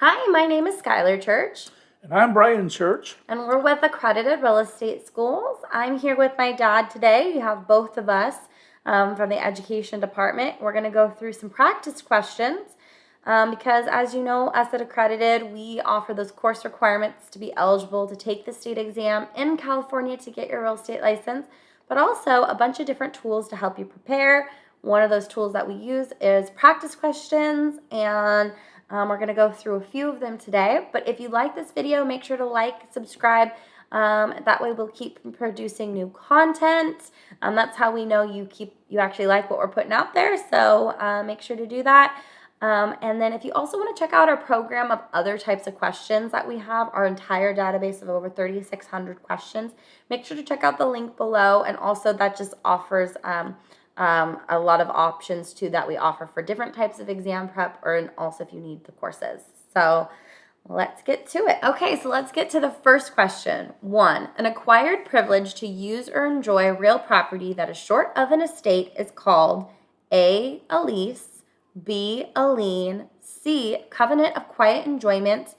Hi, my name is Schyler Church. And I'm Bryan Church. And we're with Accredited Real Estate Schools. I'm here with my dad today. You have both of us from the education department. We're going to go through some practice questions because, as you know, us at Accredited, we offer those course requirements to be eligible to take the state exam in California to get your real estate license, but also a bunch of different tools to help you prepare. One of those tools that we use is practice questions, and we're going to go through a few of them today. But if you like this video, make sure to like, subscribe. That way we'll keep producing new content. That's how we know you actually like what we're putting out there. So make sure to do that. And then if you also want to check out our program of other types of questions that we have, our entire database of over 3,600 questions, make sure to check out the link below. And also that just offers a lot of options too that we offer for different types of exam prep, and also if you need the courses. So let's get to it. Okay, so let's get to the first question. 1, an acquired privilege to use or enjoy real property that is short of an estate is called A, a lease, B, a lien, C, covenant of quiet enjoyment,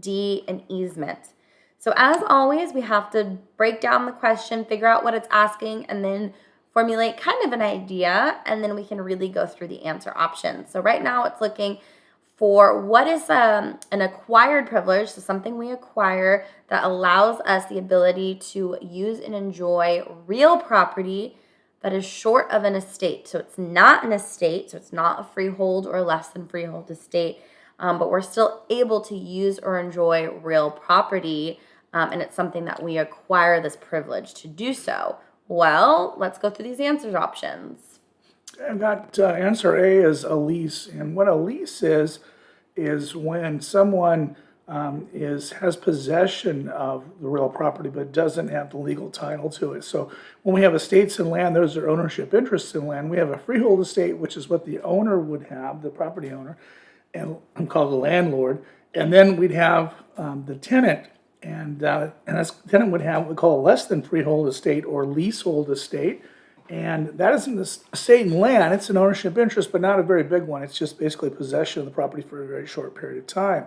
D, an easement. So as always, we have to break down the question, figure out what it's asking, and then formulate kind of an idea, and then we can really go through the answer options. So right now it's looking for what is an acquired privilege, so something we acquire that allows us the ability to use and enjoy real property that is short of an estate. So it's not an estate, so it's not a freehold or less than freehold estate, but we're still able to use or enjoy real property, and it's something that we acquire this privilege to do so. Well, let's go through these answers options. I've got answer A is a lease. And what a lease is when someone has possession of the real property but doesn't have the legal title to it. So when we have estates and land, those are ownership interests in land. We have a freehold estate, which is what the owner would have, the property owner, and I'm called the landlord. And then we'd have the tenant. And this tenant would have what we call a less than freehold estate or leasehold estate. And that isn't the estate and land, it's an ownership interest, but not a very big one. It's just basically possession of the property for a very short period of time.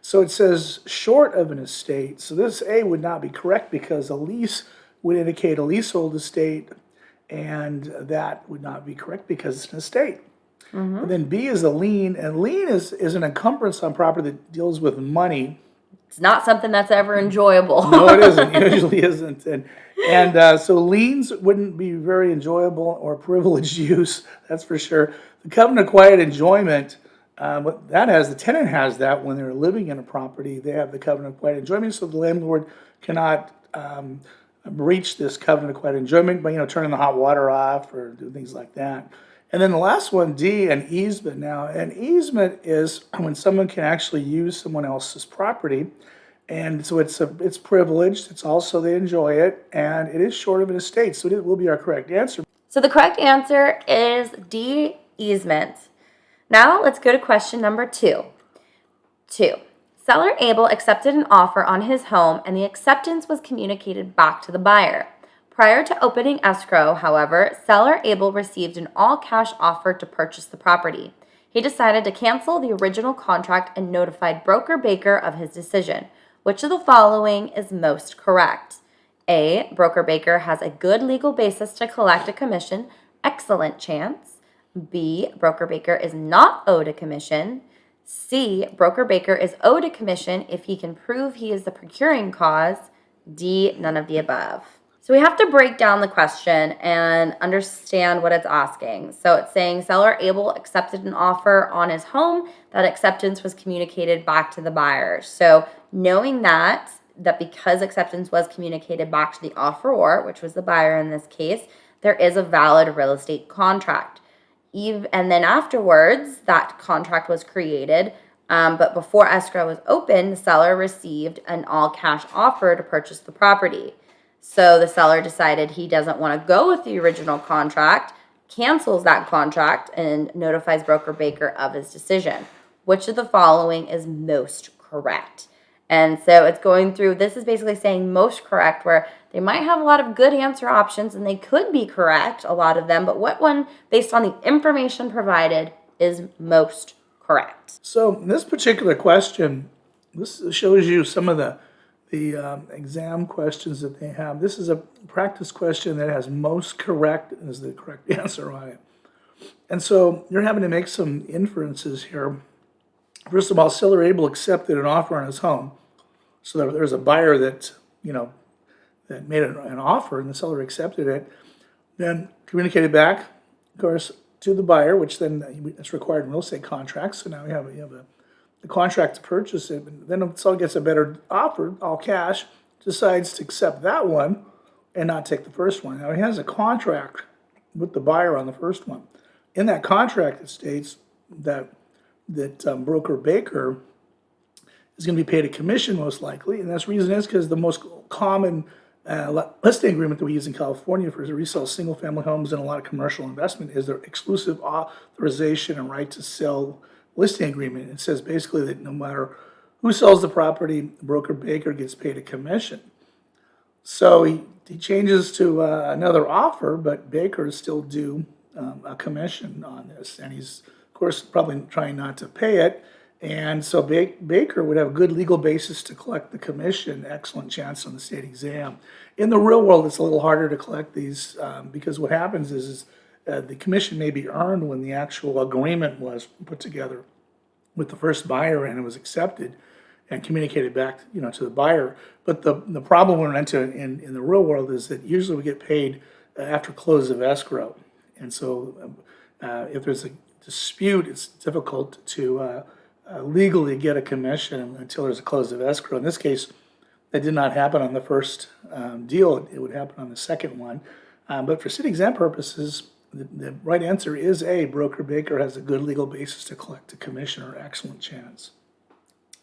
So it says short of an estate. So this A would not be correct because a lease would indicate a leasehold estate, and that would not be correct because it's an estate. And then B is a lien, and lien is an encumbrance on property that deals with money. It's not something that's ever enjoyable. No, it isn't. It usually isn't. And so liens wouldn't be very enjoyable or privileged use, that's for sure. The covenant of quiet enjoyment, what that has, the tenant has that when they're living in a property. They have the covenant of quiet enjoyment, so the landlord cannot breach this covenant of quiet enjoyment by turning the hot water off or do things like that. And then the last one, D, an easement. Now, an easement is when someone can actually use someone else's property, and so it's privileged. It's also they enjoy it, and it is short of an estate, so it will be our correct answer. So the correct answer is D, easement. Now let's go to question number 2. 2. Seller Abel accepted an offer on his home, and the acceptance was communicated back to the buyer. Prior to opening escrow, however, seller Abel received an all-cash offer to purchase the property. He decided to cancel the original contract and notified broker Baker of his decision. Which of the following is most correct? A, broker Baker has a good legal basis to collect a commission, excellent chance. B, broker Baker is not owed a commission. C, broker Baker is owed a commission if he can prove he is the procuring cause. D, none of the above. So we have to break down the question and understand what it's asking. So it's saying seller Abel accepted an offer on his home. That acceptance was communicated back to the buyer. So knowing that because acceptance was communicated back to the offeror, which was the buyer in this case, there is a valid real estate contract. And then afterwards, that contract was created. But before escrow was opened, the seller received an all-cash offer to purchase the property. So the seller decided he doesn't want to go with the original contract, cancels that contract, and notifies broker Baker of his decision. Which of the following is most correct? And so it's going through, this is basically saying most correct, where they might have a lot of good answer options and they could be correct, a lot of them, but what one, based on the information provided, is most correct. So in this particular question, this shows you some of the exam questions that they have. This is a practice question that has most correct as the correct answer on it. And so you're having to make some inferences here. First of all, seller Abel accepted an offer on his home. So there's a buyer that, that made an offer and the seller accepted it. Then communicated back, of course, to the buyer, which then it's required in real estate contracts. So now you have the contract to purchase it. And then the seller gets a better offer, all cash, decides to accept that one and not take the first one. Now he has a contract with the buyer on the first one. In that contract, it states that broker Baker is going to be paid a commission most likely, and that's reason is because the most common listing agreement that we use in California for resale single-family homes and a lot of commercial investment is their exclusive authorization and right to sell listing agreement. It says basically that no matter who sells the property, broker Baker gets paid a commission. So he changes to another offer, but Baker is still due a commission on this, and he's of course probably trying not to pay it. And so Baker would have a good legal basis to collect the commission, excellent chance on the state exam. In the real world, it's a little harder to collect these because what happens is the commission may be earned when the actual agreement was put together with the first buyer and it was accepted and communicated back, to the buyer. But the problem we run into in the real world is that usually we get paid after close of escrow. And so if there's a dispute, it's difficult to legally get a commission until there's a close of escrow. In this case, that did not happen on the first deal. It would happen on the second one. But for city exam purposes, the right answer is A, broker Baker has a good legal basis to collect a commission or excellent chance.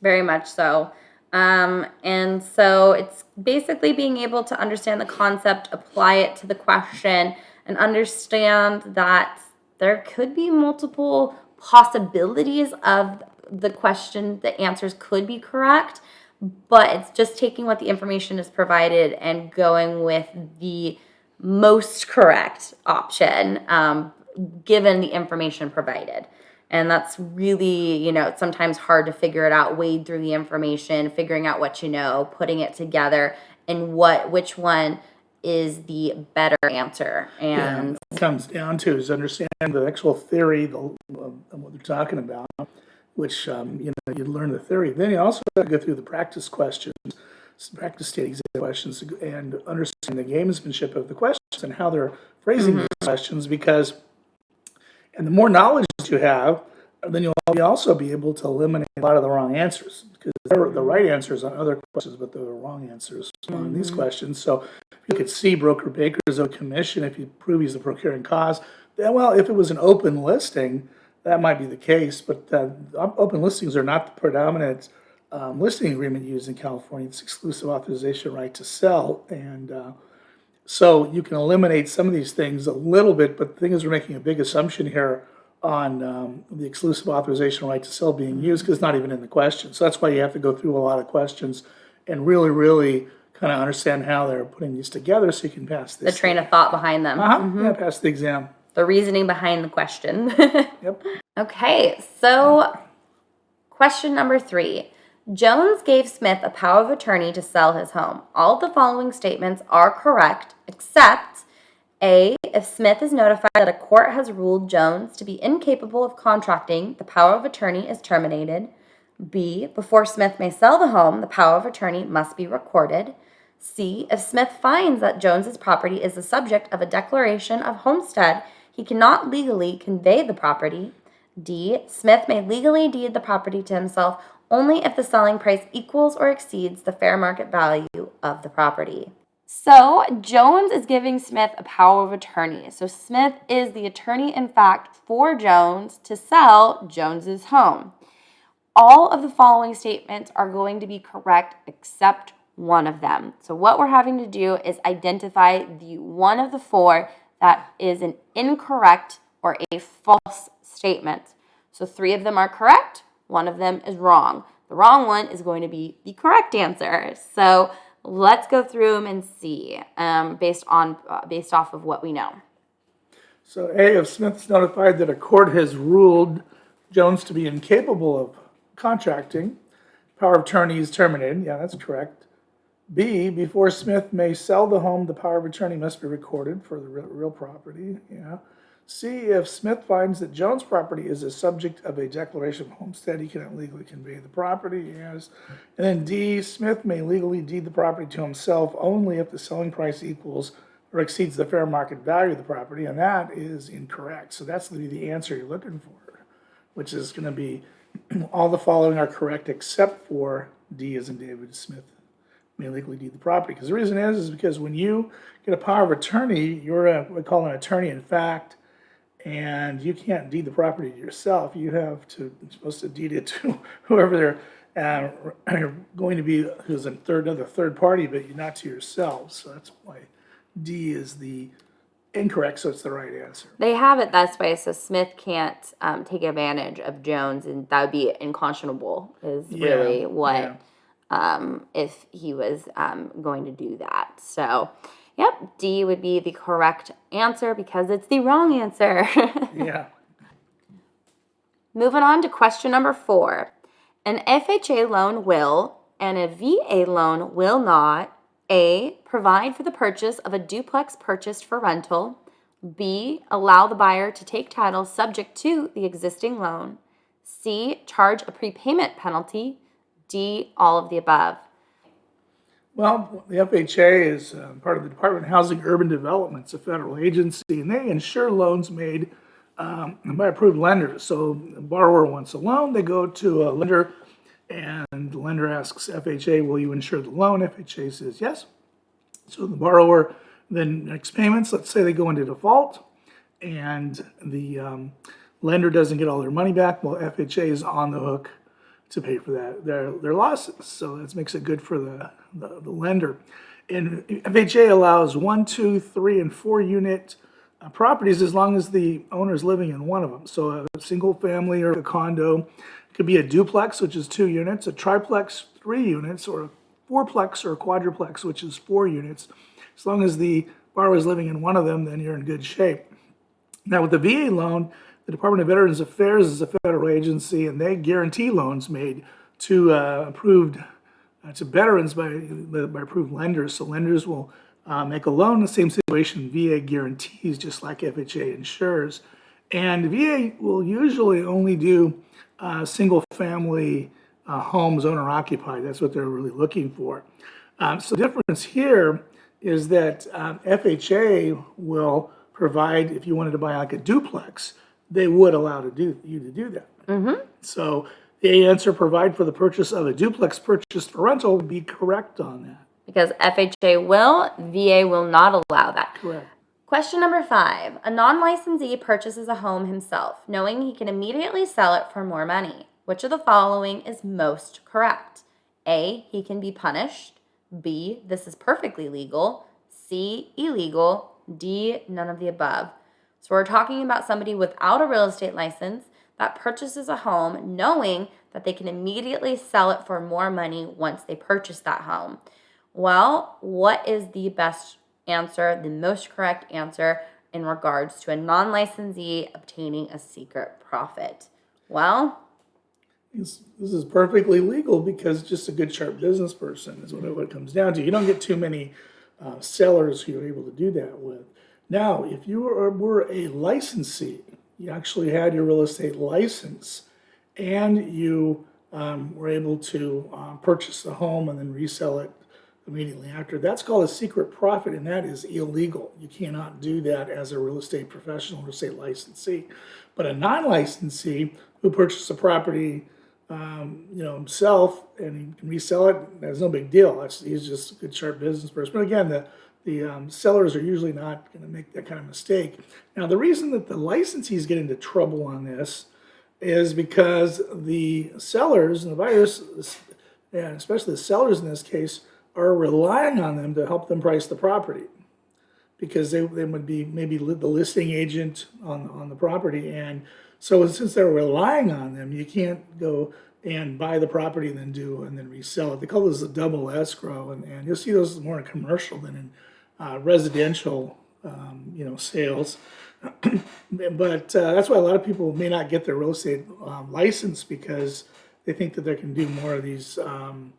Very much so. And so it's basically being able to understand the concept, apply it to the question, and understand that there could be multiple possibilities of the question. The answers could be correct, but it's just taking what the information is provided and going with the most correct option given the information provided. And that's really, it's sometimes hard to figure it out, wade through the information, figuring out what you know, putting it together, and which one is the better answer. And what it comes down to is understand the actual theory of what they're talking about, which, you learn the theory. Then you also have to go through the practice questions, practice state exam questions, and understand the gamesmanship of the questions and how they're phrasing these questions, and the more knowledge you have, then you'll also be able to eliminate a lot of the wrong answers, because they're the right answers on other questions, but they're the wrong answers on these questions. So you could see broker Baker's own commission if you prove he's the procuring cause. Then, well, if it was an open listing, that might be the case, but open listings are not the predominant listing agreement used in California. It's exclusive authorization right to sell, and so you can eliminate some of these things a little bit, but the thing is we're making a big assumption here on the exclusive authorization right to sell being used, because it's not even in the question. So that's why you have to go through a lot of questions and really, really kind of understand how they're putting these together so you can pass this. The train of thought behind them. Yeah, pass the exam. The reasoning behind the question. Yep. Okay, so question number 3. Jones gave Smith a power of attorney to sell his home. All of the following statements are correct, except A, if Smith is notified that a court has ruled Jones to be incapable of contracting, the power of attorney is terminated. B, before Smith may sell the home, the power of attorney must be recorded. C, if Smith finds that Jones's property is the subject of a declaration of homestead, he cannot legally convey the property. D, Smith may legally deed the property to himself only if the selling price equals or exceeds the fair market value of the property. So Jones is giving Smith a power of attorney. So Smith is the attorney in fact for Jones to sell Jones's home. All of the following statements are going to be correct except one of them. So what we're having to do is identify the one of the 4 that is an incorrect or a false statement. So 3 of them are correct, 1 of them is wrong. The wrong one is going to be the correct answer. So let's go through them and see based off of what we know. So A, if Smith's notified that a court has ruled Jones to be incapable of contracting. Power of attorney is terminated. Yeah, that's correct. B, before Smith may sell the home, the power of attorney must be recorded for the real property. Yeah. C, if Smith finds that Jones' property is a subject of a declaration of homestead, he cannot legally convey the property. Yes. And then D, Smith may legally deed the property to himself only if the selling price equals or exceeds the fair market value of the property, and that is incorrect. So that's the answer you're looking for, which is going to be all the following are correct except for D as in David. Smith may legally deed the property. Because the reason is because when you get a power of attorney, you're what we call an attorney in fact, and you can't deed the property to yourself. You're supposed to deed it to whoever they're going to be, who's another third party, but not to yourself. So that's why D is the incorrect, so it's the right answer. They have it this way, so Smith can't take advantage of Jones, and that would be unconscionable, is really what, if he was going to do that. So, yep, D would be the correct answer because it's the wrong answer. Yeah. Moving on to question number 4. An FHA loan will and a VA loan will not A, provide for the purchase of a duplex purchased for rental, B, allow the buyer to take title subject to the existing loan, C, charge a prepayment penalty, D, all of the above. Well, the FHA is part of the Department of Housing and Urban Development. It's a federal agency, and they insure loans made by approved lenders. So the borrower wants a loan, they go to a lender, and the lender asks FHA, will you insure the loan? FHA says yes. So the borrower then makes payments. Let's say they go into default, and the lender doesn't get all their money back. Well, FHA is on the hook to pay for their losses. So that makes it good for the lender. And FHA allows 1, 2, 3, and 4 unit properties as long as the owner is living in one of them. So a single family or a condo, it could be a duplex, which is 2 units, a triplex, 3 units, or a fourplex or a quadruplex, which is 4 units. As long as the borrower is living in one of them, then you're in good shape. Now with the VA loan, the Department of Veterans Affairs is a federal agency, and they guarantee loans made to to veterans by approved lenders. So lenders will make a loan in the same situation VA guarantees, just like FHA insures. And VA will usually only do single family homes, owner occupied. That's what they're really looking for. So the difference here is that FHA will provide, if you wanted to buy like a duplex, they would allow you to do that. Mm-hmm. So the answer, provide for the purchase of a duplex purchased for rental, would be correct on that. Because FHA will, VA will not allow that. Correct. Question number 5. A non-licensee purchases a home himself, knowing he can immediately sell it for more money. Which of the following is most correct? A, he can be punished. B, this is perfectly legal. C, illegal. D, none of the above. So we're talking about somebody without a real estate license that purchases a home knowing that they can immediately sell it for more money once they purchase that home. Well, what is the best answer, the most correct answer in regards to a non-licensee obtaining a secret profit? Well, this is perfectly legal because just a good, sharp business person is what it comes down to. You don't get too many sellers who you're able to do that with. Now, if you were a licensee, you actually had your real estate license, and you were able to purchase the home and then resell it immediately after. That's called a secret profit, and that is illegal. You cannot do that as a real estate professional, real estate licensee. But a non-licensee who purchased a property himself and he can resell it, that's no big deal. He's just a good, sharp business person. But again, the sellers are usually not going to make that kind of mistake. Now, the reason that the licensees get into trouble on this is because the sellers and the buyers, and especially the sellers in this case, are relying on them to help them price the property, because they would be maybe the listing agent on the property. And so since they're relying on them, you can't go and buy the property and then resell it. They call this a double escrow, and you'll see those more in commercial than in residential sales. But that's why a lot of people may not get their real estate license, because they think that they can do more of these, double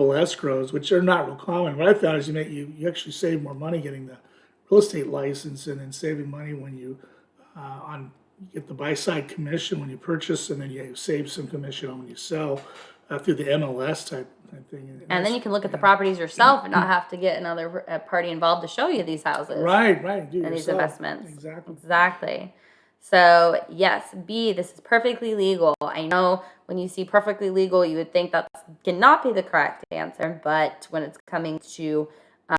escrows, which are not real common. What I found is you actually save more money getting the real estate license, and then saving money when you you get the buy side commission when you purchase, and then you save some commission on when you sell through the MLS type thing. And then you can look at the properties yourself and not have to get another party involved to show you these houses. Right, do And these yourself. investments. Exactly. Exactly. So, yes, B, this is perfectly legal. I know when you see perfectly legal, you would think that cannot be the correct answer, but when it's coming to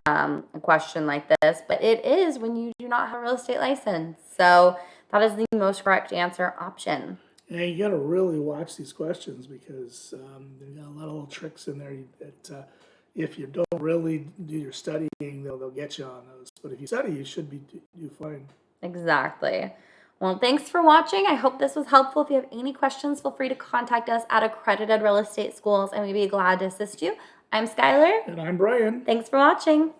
a question like this, but it is when you do not have a real estate license. So, that is the most correct answer option. Yeah, you got to really watch these questions, because there's got a lot of little tricks in there that if you don't really do your studying, they'll get you on those. But if you study, you should do fine. Exactly. Well, thanks for watching. I hope this was helpful. If you have any questions, feel free to contact us at Accredited Real Estate Schools, and we'd be glad to assist you. I'm Schyler. And I'm Bryan. Thanks for watching.